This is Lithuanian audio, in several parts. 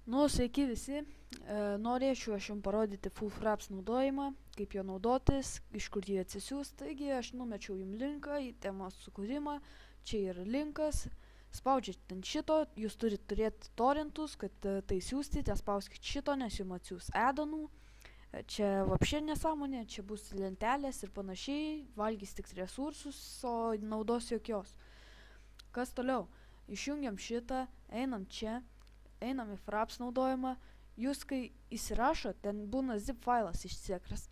Nu, sveiki visi. Norėčiau aš jums parodyti Full Fraps naudojimą, kaip jo naudotis, iš kur jį atsisiųs. Taigi aš numečiau jums linką į temos sukūrimą. Čia yra linkas. Spaudžiate ant šito, jūs turite turėti torrentus, kad tai siūstyti, spauskite šito, nes jums atsiūs addonų. Čia vapšė nesąmonė, čia bus lentelės ir panašiai, valgys tik resursus, o naudos jokios. Kas toliau? Išjungiam šitą, einam čia, einam į Fraps naudojimą. Jūs kai įsirašot, ten būna zip failas,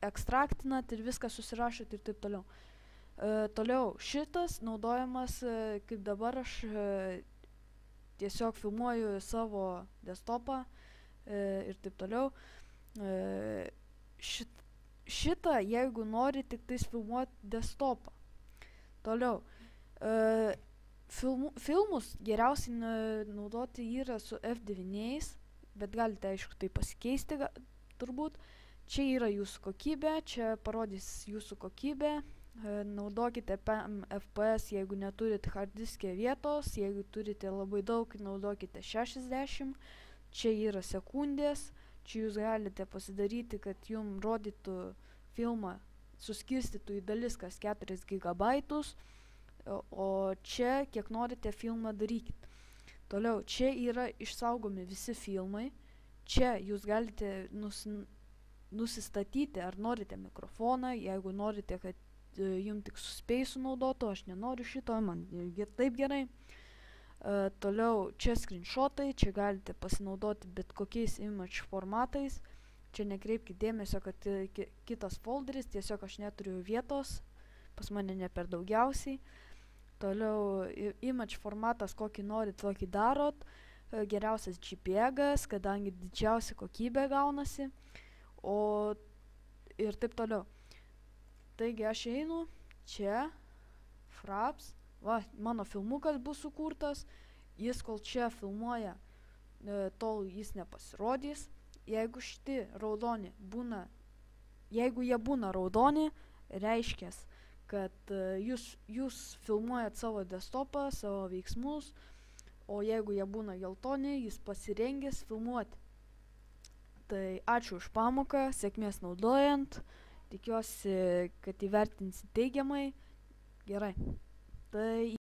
ekstraktinat ir viską susirašot ir taip toliau. Toliau šitas naudojamas, kaip dabar aš tiesiog filmuoju savo desktopą ir taip toliau. Šitą, jeigu nori tik tais filmuoti desktopą. Toliau. Filmus geriausiai naudoti yra su F9, bet galite aišku tai pasikeisti turbūt. Čia yra jūsų kokybė, čia parodys jūsų kokybė. Naudokite FPS, jeigu neturit hard diske vietos, jeigu turite labai daug, naudokite 60. Čia yra sekundės, čia jūs galite pasidaryti, kad jums rodytų filmą, suskirstytų į dalis kas 4 GB. O čia, kiek norite filmą darykit. Toliau, čia yra išsaugomi visi filmai. Čia jūs galite nusistatyti, ar norite mikrofoną, jeigu norite, kad jums tik su Space'u naudotų, aš nenoriu šito, man taip gerai. Toliau, čia screenshotai, čia galite pasinaudoti bet kokiais image formatais. Čia nekreipkite dėmesio, kad kitas folderis, tiesiog aš neturiu vietos, pas mane ne per daugiausiai. Toliau, image formatas, kokį norit, tokį darot. Geriausias JPEG'as, kadangi didžiausia kokybė gaunasi. Ir taip toliau. Taigi aš einu, čia, Fraps, va, mano filmukas bus sukurtas. Jis kol čia filmuoja, tol jis nepasirodys. Jeigu šitie raudoni būna, jeigu jie būna raudoni, reiškia, kad jūs filmuojat savo desktopą, savo veiksmus, o jeigu jie būna geltoni, jis pasirengęs filmuoti. Tai ačiū už pamoką, sėkmės naudojant, tikiuosi, kad įvertinsit teigiamai. Gerai. Tai